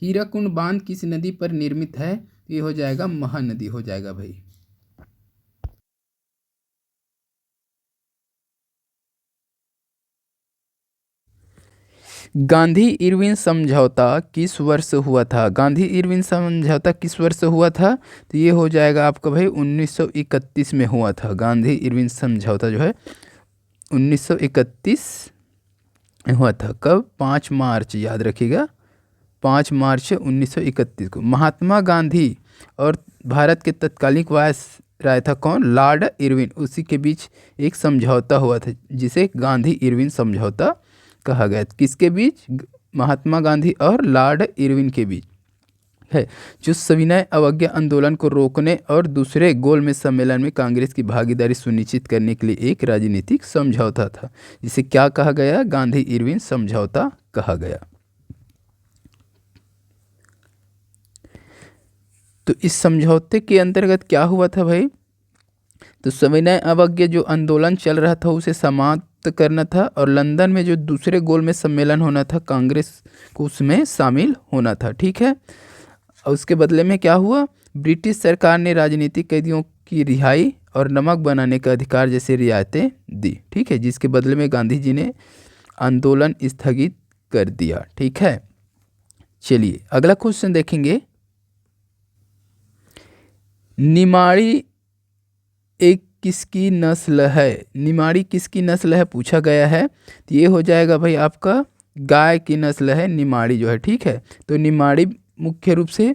हीराकुंड बांध किस नदी पर निर्मित है? ये हो जाएगा महानदी हो जाएगा भाई। गांधी इरविन समझौता किस वर्ष हुआ था? गांधी इरविन समझौता किस वर्ष हुआ था? तो ये हो जाएगा आपका भाई 1931 में हुआ था। गांधी इरविन समझौता जो है 1931 में हुआ था। कब? 5 मार्च, याद रखिएगा 5 मार्च 1931 को। महात्मा गांधी और भारत के तत्कालीन वायसराय था कौन? Lord Irwin. उसी के बीच एक समझौता हुआ था जिसे गांधी इरविन समझौता कहा गया। किसके बीच? महात्मा गांधी और लॉर्ड इरविन के बीच है, जो सविनय अवज्ञा आंदोलन को रोकने और दूसरे गोलमेज सम्मेलन में कांग्रेस की भागीदारी सुनिश्चित करने के लिए एक राजनीतिक समझौता था, जिसे क्या कहा गया? गांधी इरविन समझौता कहा गया। तो इस समझौते के अंतर्गत क्या हुआ था भाई? तो सविनय अवज्ञा जो आंदोलन चल रहा था उसे समाप्त करना था, और लंदन में जो दूसरे गोल में सम्मेलन होना था कांग्रेस को उसमें शामिल होना था। ठीक है। और उसके बदले में क्या हुआ? ब्रिटिश सरकार ने राजनीतिक कैदियों की रिहाई और नमक बनाने का अधिकार जैसे रियायतें दी। ठीक है, जिसके बदले में गांधी जी ने आंदोलन स्थगित कर दिया। ठीक है, चलिए अगला क्वेश्चन देखेंगे। निमाड़ी एक किसकी नस्ल है? निमाड़ी किसकी नस्ल है पूछा गया है। तो ये हो जाएगा भाई आपका गाय की नस्ल है निमाड़ी जो है। ठीक है, तो निमाड़ी मुख्य रूप से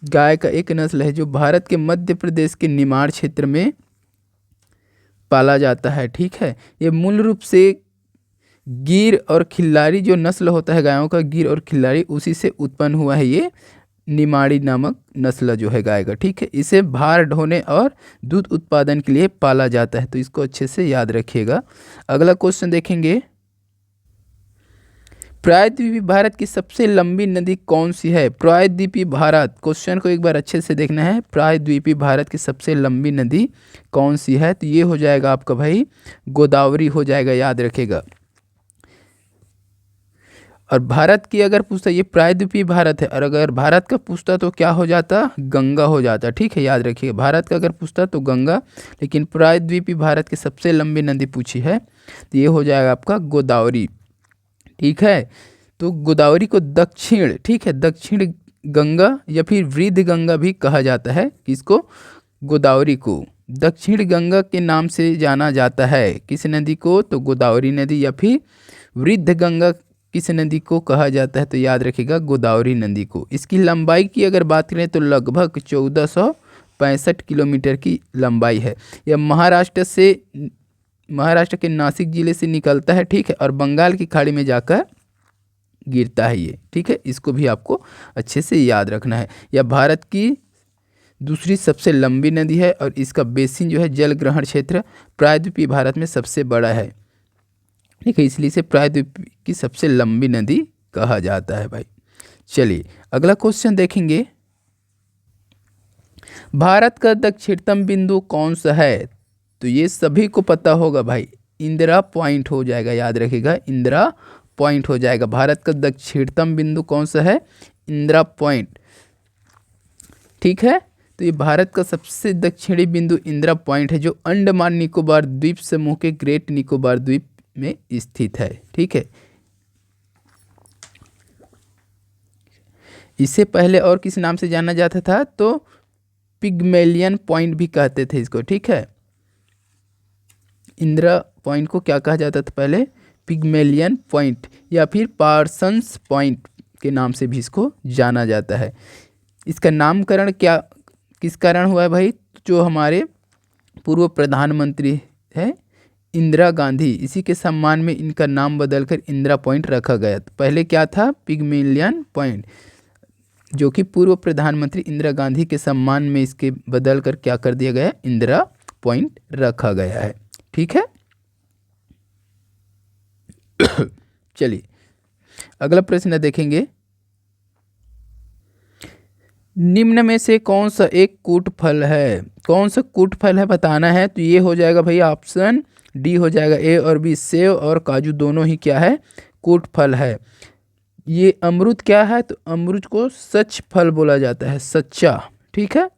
गाय का एक नस्ल है जो भारत के मध्य प्रदेश के निमाड़ क्षेत्र में पाला जाता है। ठीक है, ये मूल रूप से गिर और खिल्लारी जो नस्ल होता है गायों का, गिर और खिल्लारी, उसी से उत्पन्न हुआ है ये निमाड़ी नामक नस्ल जो है गाय का। ठीक है, इसे भार ढोने और दूध उत्पादन के लिए पाला जाता है, तो इसको अच्छे से याद रखिएगा। अगला क्वेश्चन देखेंगे। प्रायद्वीपीय भारत की सबसे लंबी नदी कौन सी है? प्रायद्वीपीय भारत, क्वेश्चन को एक बार अच्छे से देखना है। प्रायद्वीपीय भारत की सबसे लंबी नदी कौन सी है? तो ये हो जाएगा आपका भाई गोदावरी हो जाएगा, याद रखेगा। और भारत की अगर पूछता, ये प्रायद्वीपीय भारत है, और अगर भारत का पूछता तो क्या हो जाता? गंगा हो जाता। ठीक है, याद रखिएगा। भारत का अगर पूछता तो गंगा, लेकिन प्रायद्वीपीय भारत की सबसे लंबी नदी पूछी है तो ये हो जाएगा आपका गोदावरी। ठीक है, तो गोदावरी को दक्षिण, ठीक है, दक्षिण गंगा या फिर वृद्ध गंगा भी कहा जाता है। किसको? गोदावरी को दक्षिण गंगा के नाम से जाना जाता है। किस नदी को? तो गोदावरी नदी। या फिर वृद्ध गंगा किस नदी को कहा जाता है? तो याद रखिएगा गोदावरी नदी को। इसकी लंबाई की अगर बात करें तो लगभग 1465 किलोमीटर की लंबाई है। यह महाराष्ट्र के नासिक जिले से निकलता है। ठीक है, और बंगाल की खाड़ी में जाकर गिरता है ये। ठीक है, इसको भी आपको अच्छे से याद रखना है। यह भारत की दूसरी सबसे लंबी नदी है, और इसका बेसिन जो है जल ग्रहण क्षेत्र प्रायद्वीपीय भारत में सबसे बड़ा है। ठीक है, इसलिए इसे प्रायद्वीप की सबसे लंबी नदी कहा जाता है भाई। चलिए अगला क्वेश्चन देखेंगे। भारत का दक्षिणतम बिंदु कौन सा है? तो ये सभी को पता होगा भाई, इंदिरा पॉइंट हो जाएगा, याद रखिएगा इंदिरा पॉइंट हो जाएगा। भारत का दक्षिणतम बिंदु कौन सा है? इंदिरा पॉइंट। ठीक है, तो ये भारत का सबसे दक्षिणी बिंदु इंदिरा पॉइंट है, जो अंडमान निकोबार द्वीप समूह के ग्रेट निकोबार द्वीप में स्थित है। ठीक है, इसे पहले और किस नाम से जाना जाता था? तो पिग्मेलियन पॉइंट भी कहते थे इसको। ठीक है, इंदिरा पॉइंट को क्या कहा जाता था पहले? पिग्मेलियन पॉइंट या फिर पार्सन्स पॉइंट के नाम से भी इसको जाना जाता है। इसका नामकरण क्या किस कारण हुआ है भाई? जो हमारे पूर्व प्रधानमंत्री है इंदिरा गांधी, इसी के सम्मान में इनका नाम बदलकर इंदिरा पॉइंट रखा गया। तो पहले क्या था? पिग्मेलियन पॉइंट, जो कि पूर्व प्रधानमंत्री इंदिरा गांधी के सम्मान में इसके बदलकर क्या कर दिया गया? इंदिरा पॉइंट रखा गया है। ठीक है, चलिए अगला प्रश्न देखेंगे। निम्न में से कौन सा एक कूट फल है? कौन सा कूट फल है बताना है। तो ये हो जाएगा भाई ऑप्शन डी हो जाएगा। ए और बी, सेब और काजू दोनों ही क्या है? कूट फल है। ये अमरूद क्या है, तो अमरूद को सच फल बोला जाता है, सच्चा, ठीक है,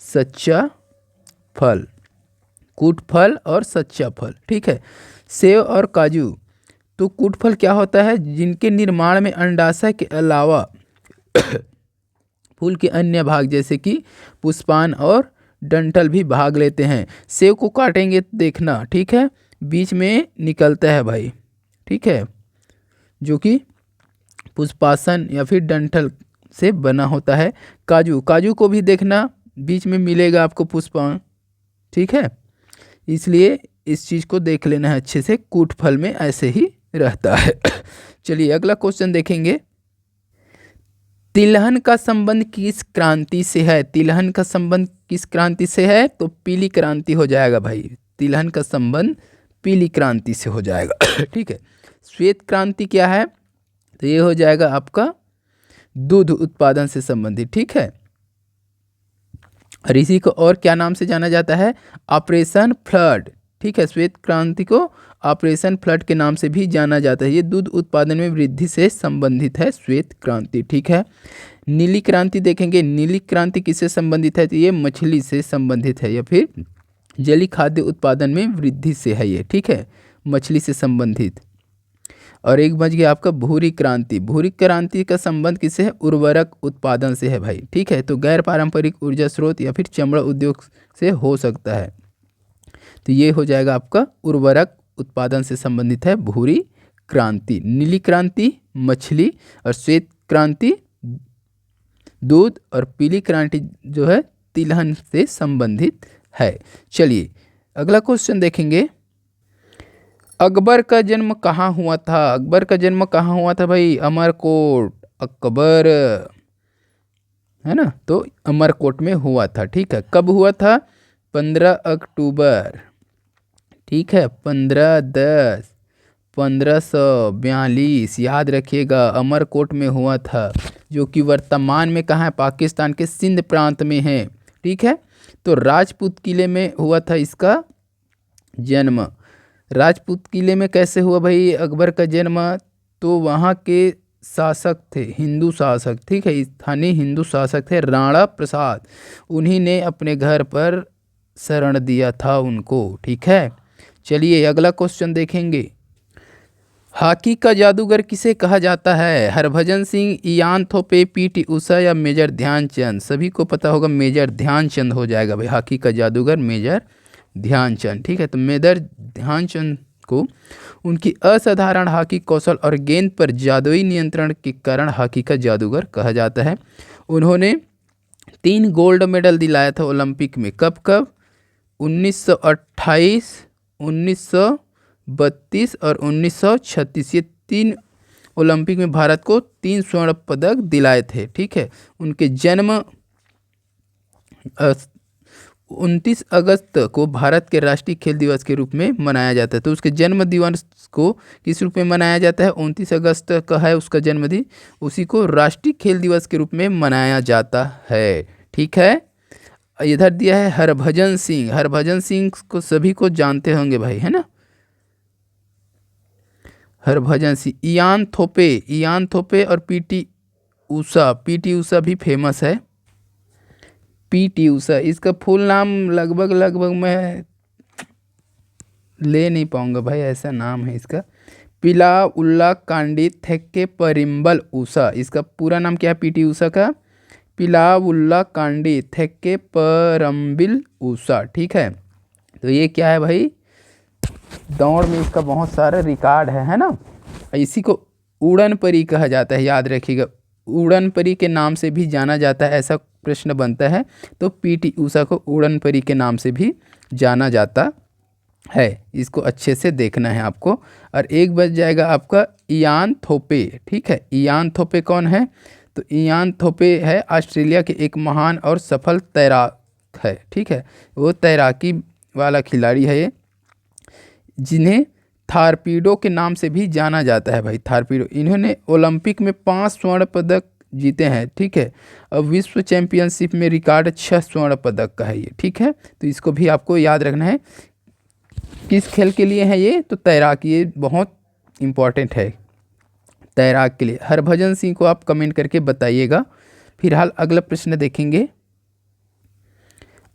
सच्चा फल, कूट फल और सच्चा फल, ठीक है। सेव और काजू, तो कूट फल क्या होता है, जिनके निर्माण में अंडाशय के अलावा फूल के अन्य भाग जैसे कि पुष्पान और डंठल भी भाग लेते हैं। सेव को काटेंगे तो देखना, ठीक है, बीच में निकलता है भाई, ठीक है, जो कि पुष्पासन या फिर डंठल से बना होता है। काजू, काजू को भी देखना, बीच में मिलेगा आपको पुष्पान, ठीक है, इसलिए इस चीज़ को देख लेना है अच्छे से, कूट फल में ऐसे ही रहता है। चलिए अगला क्वेश्चन देखेंगे। तिलहन का संबंध किस क्रांति से है, तिलहन का संबंध किस क्रांति से है, तो पीली क्रांति हो जाएगा भाई, तिलहन का संबंध पीली क्रांति से हो जाएगा। ठीक है। श्वेत क्रांति क्या है, तो ये हो जाएगा आपका दूध उत्पादन से संबंधित, ठीक है। और इसी को और क्या नाम से जाना जाता है, ऑपरेशन फ्लड, ठीक है। श्वेत क्रांति को ऑपरेशन फ्लड के नाम से भी जाना जाता है। ये दूध उत्पादन में वृद्धि से संबंधित है श्वेत क्रांति, ठीक है। नीली क्रांति देखेंगे, नीली क्रांति किससे संबंधित है, तो ये मछली से संबंधित है या फिर जलीय खाद्य उत्पादन में वृद्धि से है ये, ठीक है, मछली से संबंधित। और एक बच गया आपका भूरी क्रांति, भूरी क्रांति का संबंध किससे है, उर्वरक उत्पादन से है भाई, ठीक है। तो गैर पारंपरिक ऊर्जा स्रोत या फिर चमड़ा उद्योग से हो सकता है, तो ये हो जाएगा आपका उर्वरक उत्पादन से संबंधित है भूरी क्रांति। नीली क्रांति मछली, और श्वेत क्रांति दूध, और पीली क्रांति जो है तिलहन से संबंधित है। चलिए अगला क्वेश्चन देखेंगे। अकबर का जन्म कहाँ हुआ था, अकबर का जन्म कहाँ हुआ था भाई, अमरकोट, अकबर है ना, तो अमरकोट में हुआ था, ठीक है। कब हुआ था, 15 अक्टूबर, ठीक है, 15/10/1542, याद रखिएगा, अमरकोट में हुआ था, जो कि वर्तमान में कहाँ है, पाकिस्तान के सिंध प्रांत में है, ठीक है। तो राजपूत किले में हुआ था इसका जन्म। राजपूत किले में कैसे हुआ भाई अकबर का जन्म, तो वहाँ के शासक थे हिंदू शासक, ठीक है, स्थानीय हिंदू शासक थे राणा प्रसाद, उन्हीं ने अपने घर पर शरण दिया था उनको, ठीक है। चलिए अगला क्वेश्चन देखेंगे। हॉकी का जादूगर किसे कहा जाता है, हरभजन सिंह, इयान थोपे, पीटी उषा या मेजर ध्यानचंद। सभी को पता होगा मेजर ध्यानचंद हो जाएगा भाई, हॉकी का जादूगर मेजर ध्यानचंद, ठीक है। तो मेजर ध्यानचंद को उनकी असाधारण हॉकी कौशल और गेंद पर जादुई नियंत्रण के कारण हॉकी का जादूगर कहा जाता है। उन्होंने 3 गोल्ड मेडल दिलाया था ओलंपिक में, कब कब, 1928, 1932 और 1936, ये 3 ओलंपिक में भारत को 3 स्वर्ण पदक दिलाए थे, ठीक है। उनके जन्म 29 अगस्त को भारत के राष्ट्रीय खेल दिवस के रूप में मनाया जाता है। तो उसके जन्म दिवस को किस रूप में मनाया जाता है, 29 अगस्त का है उसका जन्मदिन, उसी को राष्ट्रीय खेल दिवस के रूप में मनाया जाता है, ठीक है। इधर दिया है हरभजन सिंह, हरभजन सिंह को सभी को जानते होंगे भाई, है ना, हरभजन सिंह। इयान थोपे, इयान थोपे और पीटी उषा, पीटी उषा भी फेमस है, पीटी उषा, इसका फुल नाम लगभग मैं ले नहीं पाऊंगा भाई, ऐसा नाम है इसका, पिलाउल्ला कांडी थेक्के परिम्बल उषा, इसका पूरा नाम क्या है पीटी उषा का, पिलाउल्ला कांडी थेक्के परम्बिल उषा, ठीक है। तो ये क्या है भाई, दौड़ में इसका बहुत सारा रिकॉर्ड है ना। इसी को उड़न परी कहा जाता है, याद रखिएगा, उड़न परी के नाम से भी जाना जाता है, ऐसा प्रश्न बनता है तो पीटी उषा को उड़न परी के नाम से भी जाना जाता है, इसको अच्छे से देखना है आपको। और एक बच जाएगा आपका इयान थोपे, ठीक है। इयान थोपे कौन है, तो इयान थोपे है ऑस्ट्रेलिया के एक महान और सफल तैराक है, ठीक है, वो तैराकी वाला खिलाड़ी है ये, जिन्हें थारपीडो के नाम से भी जाना जाता है भाई, थारपीडो। इन्होंने ओलंपिक में 5 स्वर्ण पदक जीते हैं, ठीक है। अब विश्व चैंपियनशिप में रिकॉर्ड 6 स्वर्ण पदक का है ये, ठीक है। तो इसको भी आपको याद रखना है, किस खेल के लिए है ये, तो तैराकी, ये बहुत इम्पॉर्टेंट है, तैराक के लिए। हरभजन सिंह को आप कमेंट करके बताइएगा। फिलहाल अगला प्रश्न देखेंगे।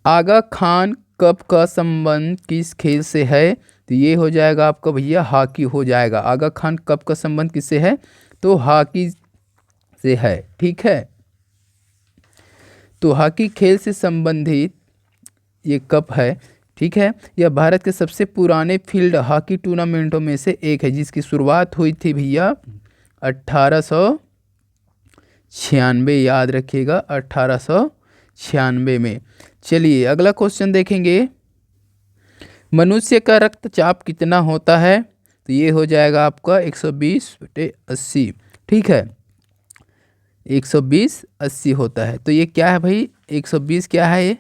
आगा खान कप का संबंध किस खेल से है? तो ये हो जाएगा आपका भैया हॉकी हो जाएगा। आगा खान कप का संबंध किससे है? तो हॉकी से है। ठीक है, तो हॉकी खेल से संबंधित ये कप है। ठीक है, यह भारत के सबसे पुराने फील्ड हॉकी टूर्नामेंटों में से एक है, जिसकी शुरुआत हुई थी भैया 1896। याद रखिएगा 1896 में। चलिए अगला क्वेश्चन देखेंगे। मनुष्य का रक्तचाप कितना होता है? तो ये हो जाएगा आपका 120/80। ठीक है, 120/80 होता है। तो ये क्या है भाई? 120 क्या है?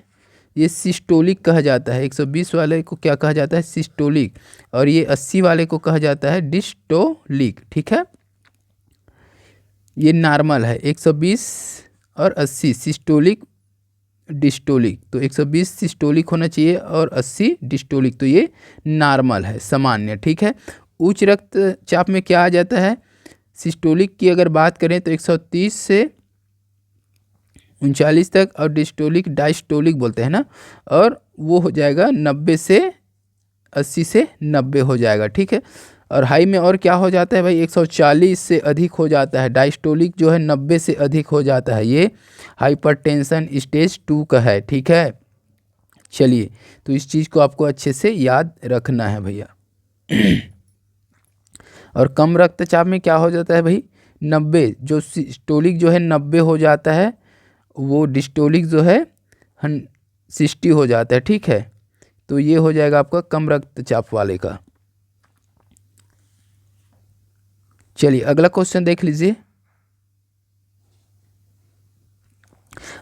ये सिस्टोलिक कहा जाता है। 120 वाले को क्या कहा जाता है? सिस्टोलिक। और ये 80 वाले को कहा जाता है डिस्टोलिक। ठीक है, ये नॉर्मल है। 120 और 80 सिस्टोलिक डिस्टोलिक। तो 120 सिस्टोलिक होना चाहिए और 80 डिस्टोलिक। तो ये नॉर्मल है, सामान्य। ठीक है, उच्च रक्तचाप में क्या आ जाता है? सिस्टोलिक की अगर बात करें तो 130 से 39 तक, और डिस्टोलिक डायस्टोलिक बोलते हैं ना, और वो हो जाएगा 90 से 80 से 90 हो जाएगा। ठीक है, और हाई में और क्या हो जाता है भाई? 140 से अधिक हो जाता है। डायस्टोलिक जो है 90 से अधिक हो जाता है। ये हाइपरटेंशन स्टेज 2 का है। ठीक है, चलिए तो इस चीज़ को आपको अच्छे से याद रखना है भैया। और कम रक्तचाप में क्या हो जाता है भाई? 90। जो सिस्टोलिक जो है 90 हो जाता है, वो डिस्टोलिक जो है 60 हो जाता है। ठीक है, तो ये हो जाएगा आपका कम रक्तचाप वाले का। चलिए अगला क्वेश्चन देख लीजिए।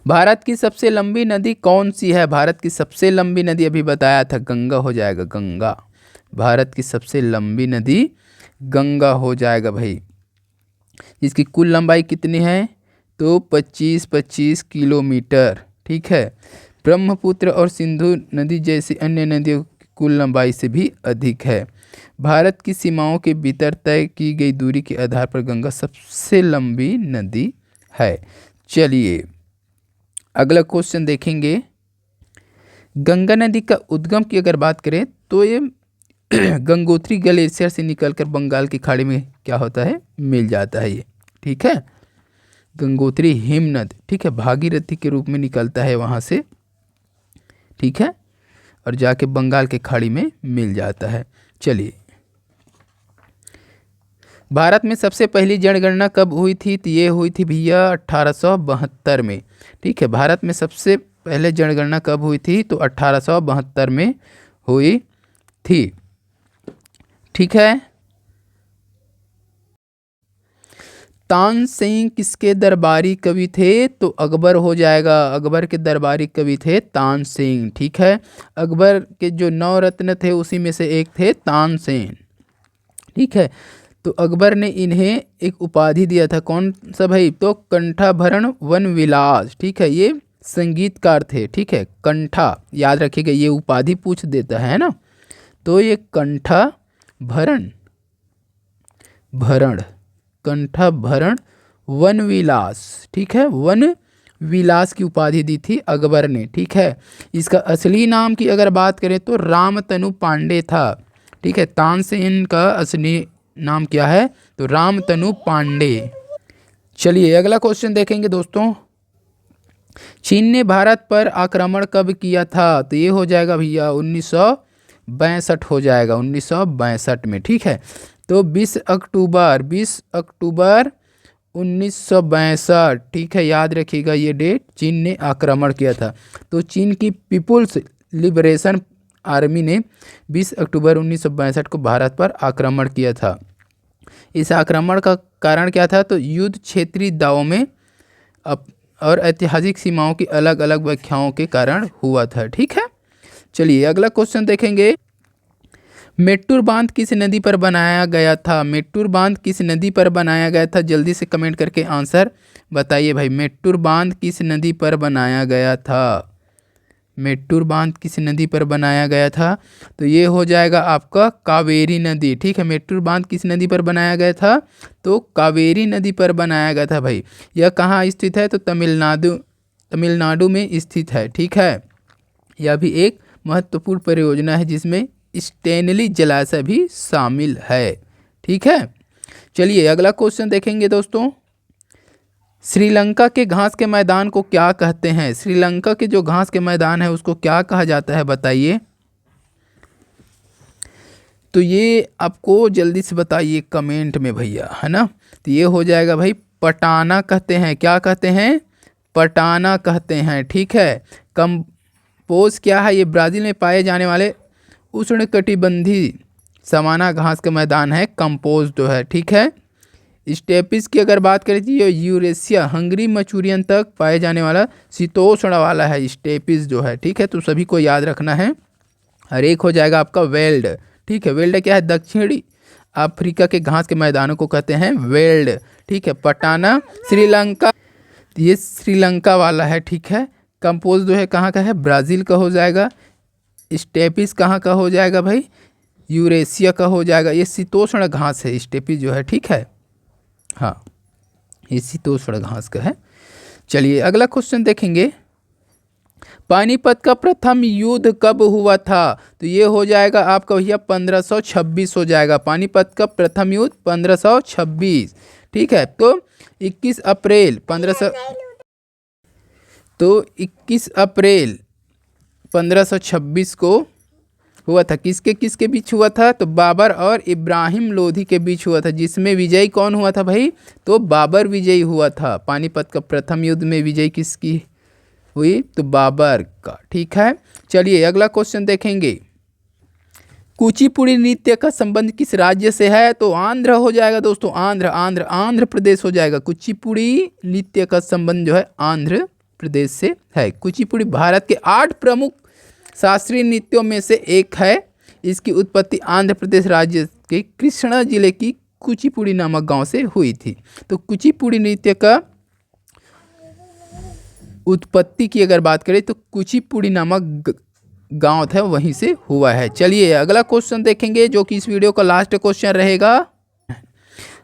भारत की सबसे लंबी नदी कौन सी है? भारत की सबसे लंबी नदी अभी बताया था, गंगा हो जाएगा, गंगा। भारत की सबसे लंबी नदी गंगा हो जाएगा भाई। इसकी कुल लंबाई कितनी है? तो 25 किलोमीटर। ठीक है, ब्रह्मपुत्र और सिंधु नदी जैसी अन्य नदियों की कुल लंबाई से भी अधिक है। भारत की सीमाओं के भीतर तय की गई दूरी के आधार पर गंगा सबसे लंबी नदी है। चलिए अगला क्वेश्चन देखेंगे। गंगा नदी का उद्गम की अगर बात करें तो ये गंगोत्री ग्लेशियर से निकलकर बंगाल की खाड़ी में क्या होता है? मिल जाता है ये। ठीक है, गंगोत्री हिमनद। ठीक है, भागीरथी के रूप में निकलता है वहाँ से। ठीक है, और जाके बंगाल के खाड़ी में मिल जाता है। चलिए, भारत में सबसे पहली जनगणना कब हुई थी? तो ये हुई थी भैया 1872 में। ठीक है, भारत में सबसे पहले जनगणना कब हुई थी? तो 1872 में हुई थी। ठीक है, तानसेन किसके दरबारी कवि थे? तो अकबर हो जाएगा। अकबर के दरबारी कवि थे तानसेन। ठीक है, अकबर के जो 9 रत्न थे उसी में से एक थे तानसेन। ठीक है, तो अकबर ने इन्हें एक उपाधि दिया था। कौन सा भाई? तो कंठाभरण वन विलास। ठीक है, ये संगीतकार थे। ठीक है, कंठा याद रखिएगा, ये उपाधि पूछ देता है ना। तो ये कंठाभरण कंठाभरण वन विलास। ठीक है, वन विलास की उपाधि दी थी अकबर ने। ठीक है, इसका असली नाम की अगर बात करें तो रामतनु पांडे था। ठीक है, तानसेन का असली नाम क्या है? तो रामतनु पांडे। चलिए अगला क्वेश्चन देखेंगे दोस्तों। चीन ने भारत पर आक्रमण कब किया था? तो ये हो जाएगा भैया 1962 हो जाएगा, 1962 में। ठीक है, तो 20 अक्टूबर 1962। ठीक है, याद रखिएगा ये डेट। चीन ने आक्रमण किया था। तो चीन की पीपुल्स लिबरेशन आर्मी ने 20 अक्टूबर 1962 को भारत पर आक्रमण किया था। इस आक्रमण का कारण क्या था? तो युद्ध, क्षेत्रीय दावों में और ऐतिहासिक सीमाओं की अलग अलग व्याख्याओं के कारण हुआ था। ठीक है, चलिए अगला क्वेश्चन देखेंगे। मेट्टूर बांध किस नदी पर बनाया गया था? मेट्टूर बांध किस नदी पर बनाया गया था? जल्दी से कमेंट करके आंसर बताइए भाई। मेट्टूर बांध किस नदी पर बनाया गया था? मेट्टूर बांध किस नदी पर बनाया गया था? तो ये हो जाएगा आपका कावेरी नदी। ठीक है, मेट्टूर बांध किस नदी पर बनाया गया था? तो कावेरी नदी पर बनाया गया था भाई। यह कहाँ स्थित है? तो तमिलनाडु में स्थित है। ठीक है, यह भी एक महत्वपूर्ण परियोजना है जिसमें स्टेनली जलाशय भी शामिल है। ठीक है, चलिए अगला क्वेश्चन देखेंगे दोस्तों। श्रीलंका के घास के मैदान को क्या कहते हैं? श्रीलंका के जो घास के मैदान है उसको क्या कहा जाता है बताइए। तो ये आपको जल्दी से बताइए कमेंट में भैया, है ना। तो ये हो जाएगा भाई पटाना कहते हैं। क्या कहते हैं? पटाना कहते हैं। ठीक है, कंपोज क्या है? ये ब्राज़ील में पाए जाने वाले उष्णकटिबंधीय सवाना घास का मैदान है, कंपोज जो है। ठीक है, स्टेपिस की अगर बात करें तो ये यूरेशिया हंगरी मंचूरियन तक पाए जाने वाला शीतोष्ण वाला है स्टेपिस जो है। ठीक है, तो सभी को याद रखना है। और एक हो जाएगा आपका वेल्ड। ठीक है, वेल्ड क्या है? दक्षिणी अफ्रीका के घास के मैदानों को कहते हैं वेल्ड। ठीक है, पटाना श्रीलंका, ये श्रीलंका वाला है। ठीक है, कंपोज जो है कहाँ का है? ब्राज़ील का हो जाएगा। स्टेपिस कहाँ का हो जाएगा भाई? यूरेशिया का हो जाएगा। ये शीतोष्ण घास है स्टेपिस जो है। ठीक है, हाँ, ये शीतोष्ण घास का है। चलिए अगला क्वेश्चन देखेंगे। पानीपत का प्रथम युद्ध कब हुआ था? तो ये हो जाएगा आपका भैया 1526 हो जाएगा। पानीपत का प्रथम युद्ध 1526। ठीक है, तो 21 अप्रैल 1526 को हुआ था। किसके किसके बीच हुआ था? तो बाबर और इब्राहिम लोधी के बीच हुआ था, जिसमें विजयी कौन हुआ था भाई? तो बाबर विजयी हुआ था। पानीपत का प्रथम युद्ध में विजयी किसकी हुई? तो बाबर का। ठीक है, चलिए अगला क्वेश्चन देखेंगे। कुचिपुड़ी नृत्य का संबंध किस राज्य से है? तो आंध्र हो जाएगा दोस्तों। आंध्र प्रदेश हो जाएगा। कुचिपुड़ी नृत्य का संबंध जो है आंध्र प्रदेश से है। कुचिपुड़ी भारत के 8 प्रमुख शास्त्रीय नृत्यों में से एक है। इसकी उत्पत्ति आंध्र प्रदेश राज्य के कृष्णा जिले की कुचिपुड़ी नामक गांव से हुई थी। तो कुचिपुड़ी नृत्य का उत्पत्ति की अगर बात करें तो कुचिपुड़ी नामक गांव था, वहीं से हुआ है। चलिए अगला क्वेश्चन देखेंगे जो कि इस वीडियो का लास्ट क्वेश्चन रहेगा।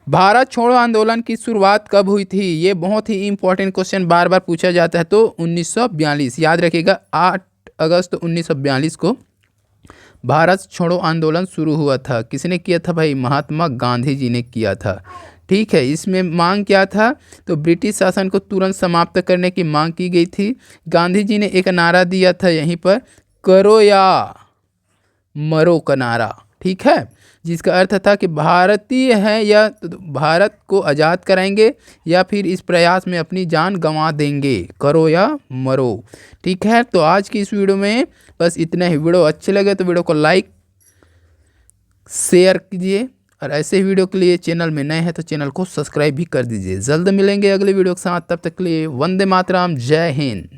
भारत छोड़ो आंदोलन की शुरुआत कब हुई थी? ये बहुत ही इंपॉर्टेंट क्वेश्चन बार बार पूछा जाता है। तो 1942, याद रखिएगा 8 अगस्त 1942 को भारत छोड़ो आंदोलन शुरू हुआ था। किसने किया था भाई? महात्मा गांधी जी ने किया था। ठीक है, इसमें मांग क्या था? तो ब्रिटिश शासन को तुरंत समाप्त करने की मांग की गई थी। गांधी जी ने एक नारा दिया था यहीं पर, करो या मरो का नारा। ठीक है, जिसका अर्थ था कि भारतीय हैं या तो भारत को आज़ाद कराएंगे या फिर इस प्रयास में अपनी जान गंवा देंगे, करो या मरो। ठीक है, तो आज की इस वीडियो में बस इतना ही। वीडियो अच्छे लगे तो वीडियो को लाइक शेयर कीजिए, और ऐसे वीडियो के लिए चैनल में नए हैं तो चैनल को सब्सक्राइब भी कर दीजिए। जल्द मिलेंगे अगले वीडियो के साथ, तब तक के लिए वंदे मातरम, जय हिंद।